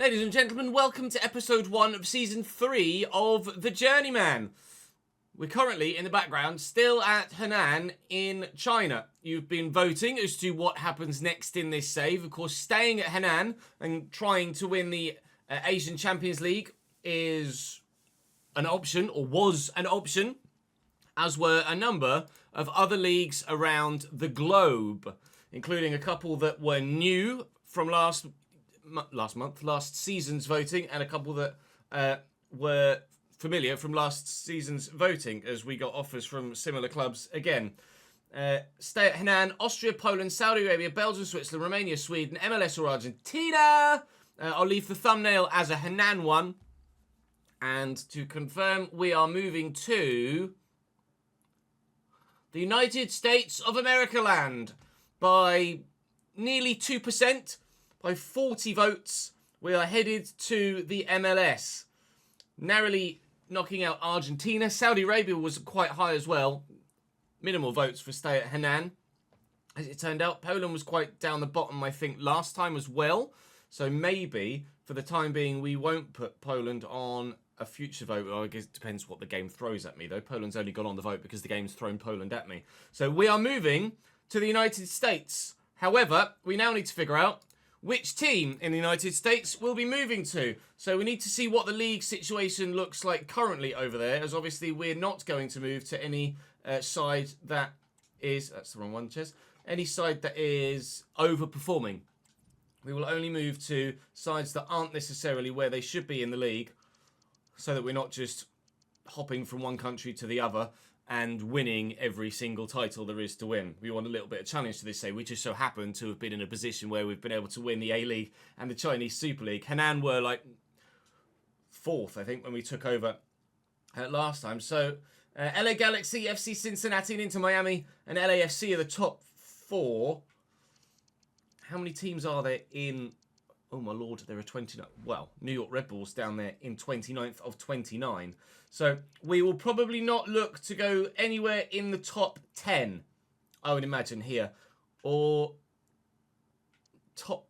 Ladies and gentlemen, welcome to episode 1 of season 3 of The Journeyman. We're currently, in the background, still at Henan in China. You've been voting as to what happens next in this save. Of course, staying at Henan and trying to win the Asian Champions League is an option, or was an option, as were a number of other leagues around the globe, including a couple that were new from last season's voting, and a couple that were familiar from last season's voting, as we got offers from similar clubs again. Stay at Henan, Austria, Poland, Saudi Arabia, Belgium, Switzerland, Romania, Sweden, MLS or Argentina. I'll leave the thumbnail as a Henan one. And to confirm, we are moving to the United States of America land by nearly 2%. By 40 votes, we are headed to the MLS. Narrowly knocking out Argentina. Saudi Arabia was quite high as well. Minimal votes for stay at Henan. As it turned out, Poland was quite down the bottom, I think, last time as well. So maybe, for the time being, we won't put Poland on a future vote. Well, I guess it depends what the game throws at me, though. Poland's only gone on the vote because the game's thrown Poland at me. So we are moving to the United States. However, we now need to figure out which team in the United States will be moving to. So we need to see what the league situation looks like currently over there, as obviously we're not going to move to any side that is... That's the wrong one, Ches. Any side that is overperforming. We will only move to sides that aren't necessarily where they should be in the league, so that we're not just hopping from one country to the other and winning every single title there is to win. We want a little bit of challenge to this, say. We just so happen to have been in a position where we've been able to win the A-League and the Chinese Super League. Henan were like 4th, I think, when we took over last time. So LA Galaxy, FC Cincinnati and Inter Miami and LAFC are the top 4. How many teams are there in... Oh my lord, there are 29. Well, New York Red Bulls down there in 29th of 29. So we will probably not look to go anywhere in the top 10, I would imagine here. Or top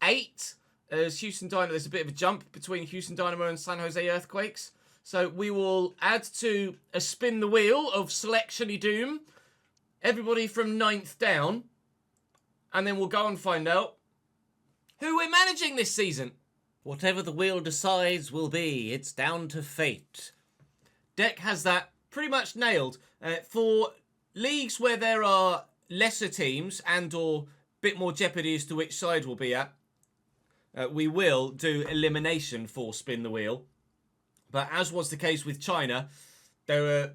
8, as Houston Dynamo. There's a bit of a jump between Houston Dynamo and San Jose Earthquakes. So we will add to a spin the wheel of selection-y doom. Everybody from 9th down. And then we'll go and find out who we're managing this season. Whatever the wheel decides will be, it's down to fate. Deck has that pretty much nailed. For leagues where there are lesser teams and or a bit more jeopardy as to which side we'll be at, we will do elimination for spin the wheel. But as was the case with China, there are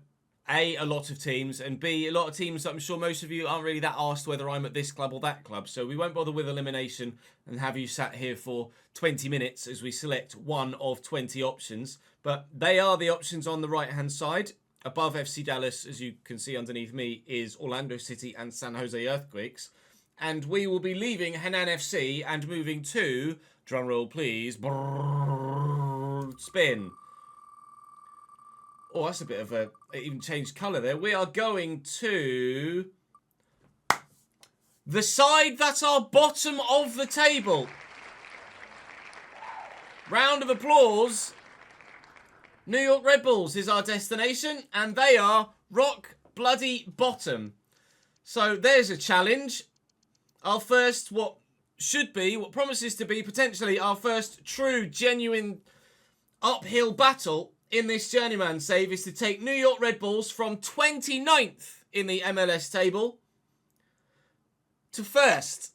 A, lot of teams, and B, a lot of teams that I'm sure most of you aren't really that asked whether I'm at this club or that club. So we won't bother with elimination and have you sat here for 20 minutes as we select one of 20 options. But they are the options on the right-hand side. Above FC Dallas, as you can see underneath me, is Orlando City and San Jose Earthquakes. And we will be leaving Henan FC and moving to, drumroll please, spin. Oh, that's a bit of a... It even changed colour there. We are going to the side that's our bottom of the table. Round of applause. New York Red Bulls is our destination, and they are rock bloody bottom. So there's a challenge. Our first, what promises to be potentially our first true, genuine uphill battle in this Journeyman save is to take New York Red Bulls from 29th in the MLS table to 1st.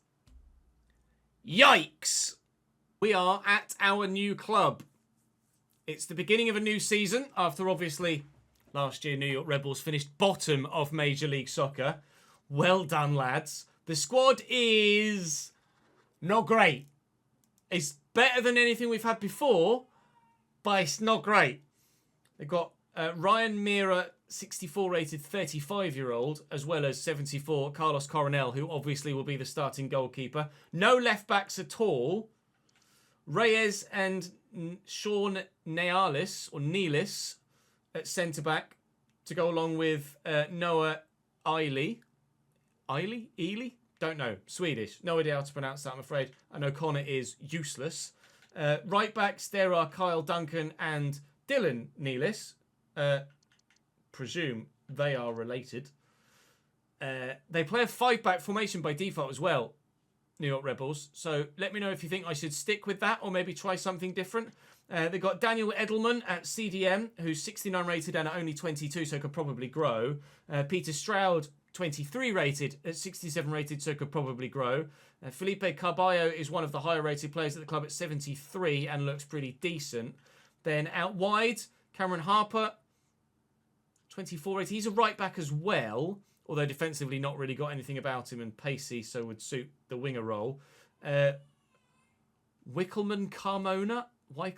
Yikes. We are at our new club. It's the beginning of a new season after obviously last year New York Red Bulls finished bottom of Major League Soccer. Well done, lads. The squad is not great. It's better than anything we've had before, but it's not great. They've got Ryan Mira, 64 rated 35-year-old, as well as 74 Carlos Coronel, who obviously will be the starting goalkeeper. No left backs at all. Reyes and Sean Nealis at centre back to go along with Noah Eiley. Eiley? Don't know. Swedish. No idea how to pronounce that, I'm afraid. And O'Connor is useless. Right backs, there are Kyle Duncan and Dylan Nealis. Presume they are related. They play a 5-back formation by default as well, New York Red Bulls. So let me know if you think I should stick with that or maybe try something different. They've got Daniel Edelman at CDM, who's 69 rated and only 22, so could probably grow. Peter Stroud, 23 rated at 67 rated, so could probably grow. Felipe Carballo is one of the higher rated players at the club at 73 and looks pretty decent. Then out wide, Cameron Harper, 24 rated. He's a right back as well, although defensively not really got anything about him and pacey, so would suit the winger role. Wickelman Carmona. I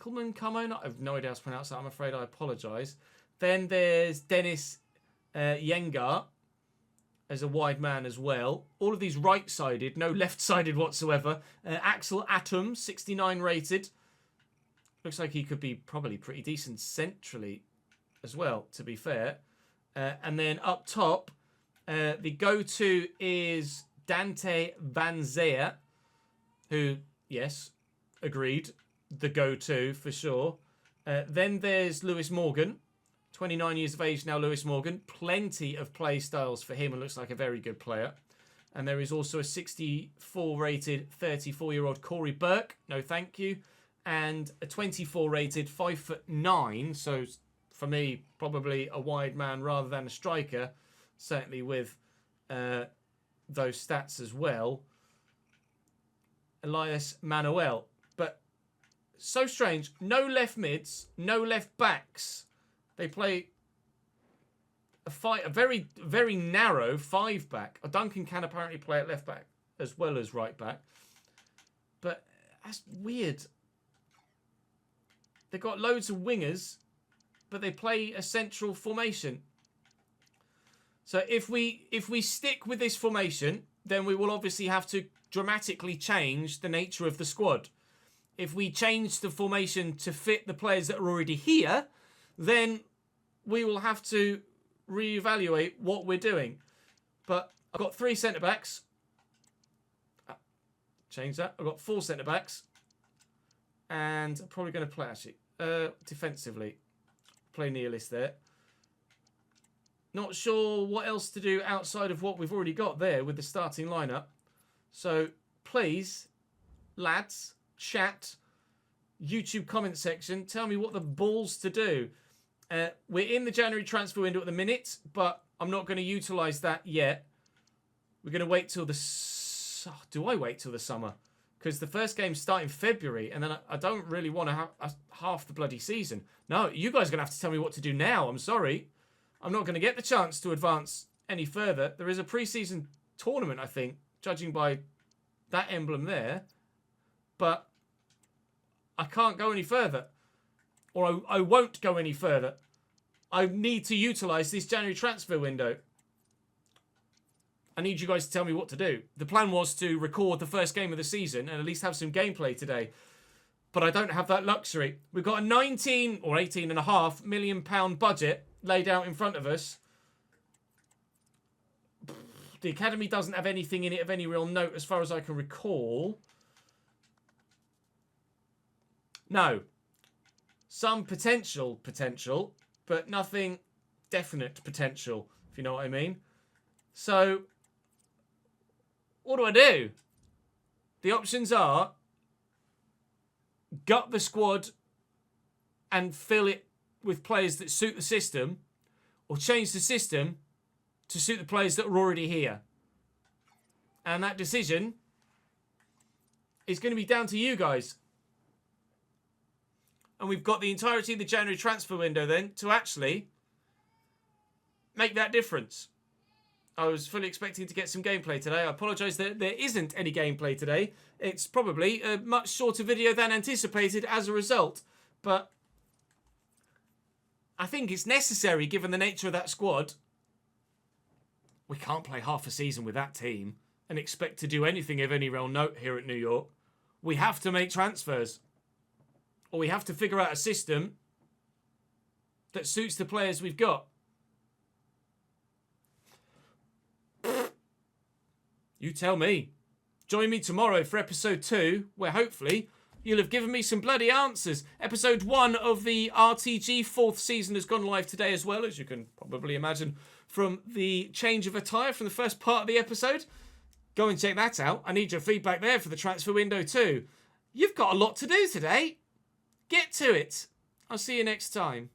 have no idea how to pronounce that. I'm afraid I apologise. Then there's Dennis Yengar as a wide man as well. All of these right-sided, no left-sided whatsoever. Axel Atom, 69 rated. Looks like he could be probably pretty decent centrally as well, to be fair. And then up top, the go-to is Dante Van Zeer, who, yes, agreed, the go-to for sure. Then there's Lewis Morgan, 29 years of age now, Lewis Morgan. Plenty of play styles for him and looks like a very good player. And there is also a 64 rated 34-year-old Corey Burke, no thank you. And a 24 rated 5'9", so for me, probably a wide man rather than a striker, certainly with those stats as well. Elias Manuel. But so strange, no left mids, no left backs. They play a very, very narrow 5-back. Duncan can apparently play at left back as well as right back. But that's weird. They've got loads of wingers, but they play a central formation. So if we stick with this formation, then we will obviously have to dramatically change the nature of the squad. If we change the formation to fit the players that are already here, then we will have to reevaluate what we're doing. But I've got 3 centre-backs. Change that. I've got 4 centre-backs. And I'm probably going to play, actually, defensively. Play Nealis there. Not sure what else to do outside of what we've already got there with the starting lineup. So, please, lads, chat, YouTube comment section, tell me what the balls to do. We're in the January transfer window at the minute, but I'm not going to utilise that yet. We're going to wait till the... Do I wait till the summer? Because the first games start in February, and then I don't really want to have half the bloody season. No, you guys are going to have to tell me what to do now. I'm sorry. I'm not going to get the chance to advance any further. There is a pre-season tournament, I think, judging by that emblem there. But I can't go any further. Or I won't go any further. I need to utilise this January transfer window. I need you guys to tell me what to do. The plan was to record the first game of the season and at least have some gameplay today. But I don't have that luxury. We've got a 19 or 18.5 million pound budget laid out in front of us. The academy doesn't have anything in it of any real note as far as I can recall. No. Some potential, but nothing definite potential, if you know what I mean. So, what do I do? The options are gut the squad and fill it with players that suit the system, or change the system to suit the players that are already here. And that decision is going to be down to you guys. And we've got the entirety of the January transfer window then to actually make that difference. I was fully expecting to get some gameplay today. I apologise that there isn't any gameplay today. It's probably a much shorter video than anticipated as a result. But I think it's necessary given the nature of that squad. We can't play half a season with that team and expect to do anything of any real note here at New York. We have to make transfers. Or we have to figure out a system that suits the players we've got. You tell me. Join me tomorrow for episode 2, where hopefully you'll have given me some bloody answers. Episode 1 of the RTG 4th season has gone live today as well, as you can probably imagine from the change of attire from the first part of the episode. Go and check that out. I need your feedback there for the transfer window too. You've got a lot to do today. Get to it. I'll see you next time.